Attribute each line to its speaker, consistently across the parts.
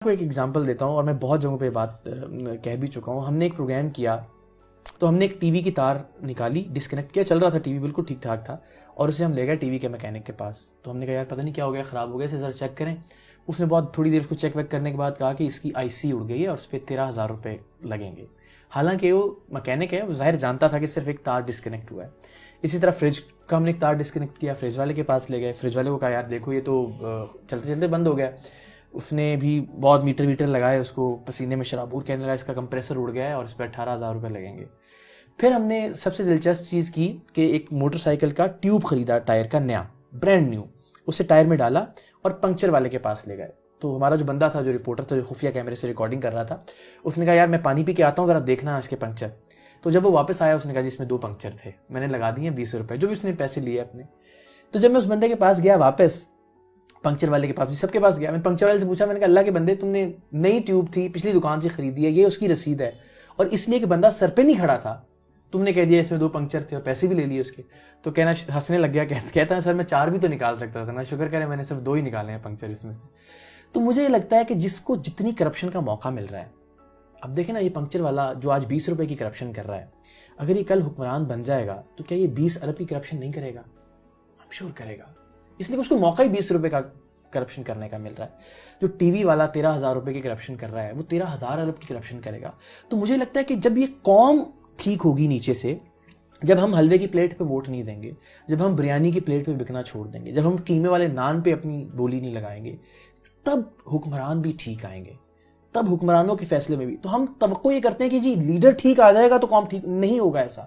Speaker 1: کو ایک ایگزامپل دیتا ہوں اور میں بہت جگہوں پہ بات کہہ بھی چکا ہوں. ہم نے ایک پروگرام کیا تو ہم نے ایک ٹی وی کی تار نکالی, ڈسکنیکٹ کیا, چل رہا تھا ٹی وی بالکل ٹھیک ٹھاک تھا, اور اسے ہم لے گئے ٹی وی کے میکینک کے پاس. تو ہم نے کہا یار پتہ نہیں کیا ہو گیا, خراب ہو گیا, اسے ذرا چیک کریں. اس نے بہت تھوڑی دیر اس کو چیک ویک کرنے کے بعد کہا کہ اس کی آئی سی اڑ گئی ہے اور اس پہ 13,000 روپے لگیں گے. حالانکہ وہ میکینک ہے, وہ ظاہر جانتا تھا کہ صرف ایک تار ڈسکنیکٹ ہوا ہے. اسی طرح فریج کا ہم نے ایک تار ڈسکنیکٹ کیا, فریج والے کے پاس لے گئے, فریج والے کو کہا یار دیکھو یہ تو چلتے چلتے بند ہو گیا. اس نے بھی بہت میٹر لگائے, اس کو پسینے میں شرابور کہنے لگا اس کا کمپریسر اڑ گیا ہے اور اس پہ 18,000 روپے لگیں گے. پھر ہم نے سب سے دلچسپ چیز کی کہ ایک موٹر سائیکل کا ٹیوب خریدا, ٹائر کا نیا برانڈ نیو, اسے ٹائر میں ڈالا اور پنکچر والے کے پاس لے گئے. تو ہمارا جو بندہ تھا, جو رپورٹر تھا, جو خفیہ کیمرے سے ریکارڈنگ کر رہا تھا, اس نے کہا یار میں پانی پی کے آتا ہوں, ذرا دیکھنا اس کے پنکچر. تو جب وہ واپس آیا اس نے کہا جی اس میں 2 پنکچر تھے, میں نے لگا دیے 20 روپے جو بھی اس نے پیسے لیے اپنے. تو جب میں اس بندے کے پاس گیا واپس, پنکچر والے کے پاس, سب کے پاس گیا, میں پنکچر والے سے پوچھا, میں نے کہا اللہ کے بندے تم نے نئی ٹیوب تھی پچھلی دکان سے خریدی ہے, یہ اس کی رسید ہے, اور اس لیے کہ بندہ سر پہ نہیں کھڑا تھا تم نے کہہ دیا اس میں 2 پنکچر تھے اور پیسے بھی لے لیے اس کے. تو کہنا ہنسنے لگ گیا, کہتا ہے سر میں 4 بھی تو نکال سکتا تھا نا, شکر کرے میں نے صرف 2 ہی نکالے ہیں پنکچر اس میں سے. تو مجھے یہ لگتا ہے کہ جس کو جتنی کرپشن کا موقع مل رہا ہے, اب دیکھیں نا یہ پنکچر والا جو آج 20 روپے کی کرپشن کر رہا ہے, اگر یہ کل حکمران بن جائے گا تو کیا یہ 20 ارب کی کرپشن نہیں کرے گا؟ ہم شور کرے گا, اس لیے کہ اس کو موقع ہی 20 روپے کا کرپشن کرنے کا مل رہا ہے. جو ٹی وی والا 13,000 روپے کی کرپشن کر رہا ہے وہ 13,000 ارب کی کرپشن کرے گا. تو مجھے لگتا ہے کہ جب یہ قوم ٹھیک ہوگی نیچے سے, جب ہم حلوے کی پلیٹ پہ ووٹ نہیں دیں گے, جب ہم بریانی کی پلیٹ پہ بکنا چھوڑ دیں گے, جب ہم قیمے والے نان پہ اپنی بولی نہیں لگائیں گے, تب حکمران بھی ٹھیک آئیں گے, تب حکمرانوں کے فیصلے میں بھی. تو ہم توقع یہ کرتے ہیں کہ جی لیڈر ٹھیک آ جائے گا تو قوم ٹھیک نہیں ہوگا. ایسا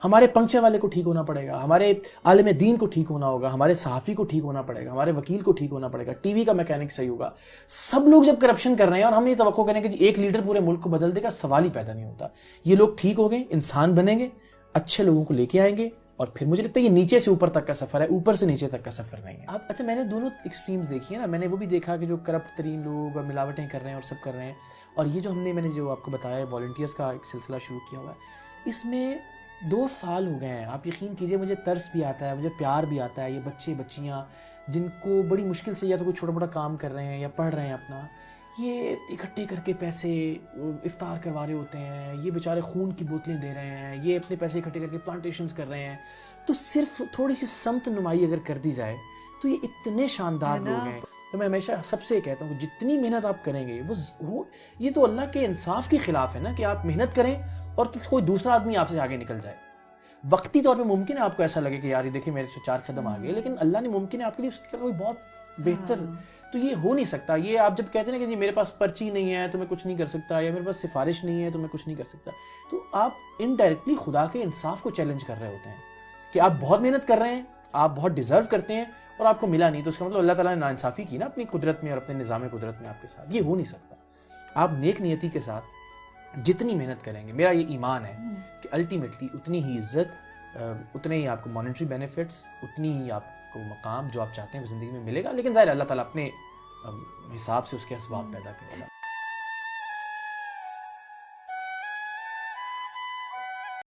Speaker 1: ہمارے پنکچر والے کو ٹھیک ہونا پڑے گا, ہمارے عالم دین کو ٹھیک ہونا ہوگا, ہمارے صحافی کو ٹھیک ہونا پڑے گا, ہمارے وکیل کو ٹھیک ہونا پڑے گا, ٹی وی کا میکینک صحیح ہوگا. سب لوگ جب کرپشن کر رہے ہیں اور ہم یہ توقع کریں کہ جی ایک لیڈر پورے ملک کو بدل دے گا, سوال ہی پیدا نہیں ہوتا. یہ لوگ ٹھیک ہو گئے, انسان بنیں گے, اچھے لوگوں کو لے کے آئیں گے, اور پھر مجھے لگتا ہے یہ نیچے سے اوپر تک کا سفر ہے, اوپر سے نیچے تک کا سفر نہیں ہے. اچھا میں نے دونوں ایکسٹریمز دیکھی ہیں نا, میں نے وہ بھی دیکھا کہ جو کرپٹ ترین لوگ اور ملاوٹیں کر رہے ہیں اور سب کر رہے ہیں, اور یہ جو میں نے جو آپ کو بتایا ہے والنٹیئرس کا ایک سلسلہ شروع کیا ہوا ہے, اس میں 2 سال ہو گئے ہیں. آپ یقین کیجئے مجھے ترس بھی آتا ہے, مجھے پیار بھی آتا ہے. یہ بچے بچیاں جن کو بڑی مشکل سے یا تو کوئی چھوٹا موٹا کام کر رہے ہیں یا پڑھ رہے ہیں اپنا, یہ اکٹھے کر کے پیسے افطار کروا رہے ہوتے ہیں, یہ بیچارے خون کی بوتلیں دے رہے ہیں, یہ اپنے پیسے اکٹھے کر کے پلانٹیشنز کر رہے ہیں. تو صرف تھوڑی سی سمت نمائی اگر کر دی جائے تو یہ اتنے شاندار لوگ ہیں. تو میں ہمیشہ سب سے کہتا ہوں کہ جتنی محنت آپ کریں گے وہ یہ تو اللہ کے انصاف کے خلاف ہے نا کہ آپ محنت کریں اور کوئی دوسرا آدمی آپ سے آگے نکل جائے. وقتی طور پہ ممکن ہے آپ کو ایسا لگے کہ یار یہ دیکھیں میرے سے 4 قدم آگے, لیکن اللہ نے ممکن ہے آپ کے لیے اس کا کوئی بہت بہتر. تو یہ ہو نہیں سکتا. یہ آپ جب کہتے ہیں کہ جی میرے پاس پرچی نہیں ہے تو میں کچھ نہیں کر سکتا, یا میرے پاس سفارش نہیں ہے تو میں کچھ نہیں کر سکتا, تو آپ انڈائریکٹلی خدا کے انصاف کو چیلنج کر رہے ہوتے ہیں کہ آپ بہت محنت کر رہے ہیں, آپ بہت ڈیزرو کرتے ہیں اور آپ کو ملا نہیں, تو اس کا مطلب اللہ تعالیٰ نے ناانصافی کی نا اپنی قدرت میں اور اپنے نظام قدرت میں آپ کے ساتھ. یہ ہو نہیں سکتا. آپ نیک نیتی کے ساتھ جتنی محنت کریں گے, میرا یہ ایمان ہے کہ الٹیمیٹلی اتنی ہی عزت, اتنے ہی آپ کو مانیٹری بینیفٹس, اتنی ہی آپ کو مقام جو آپ چاہتے ہیں وہ زندگی میں ملے گا. لیکن ظاہر اللہ تعالیٰ اپنے حساب سے اس کے اسباب پیدا کرے گا.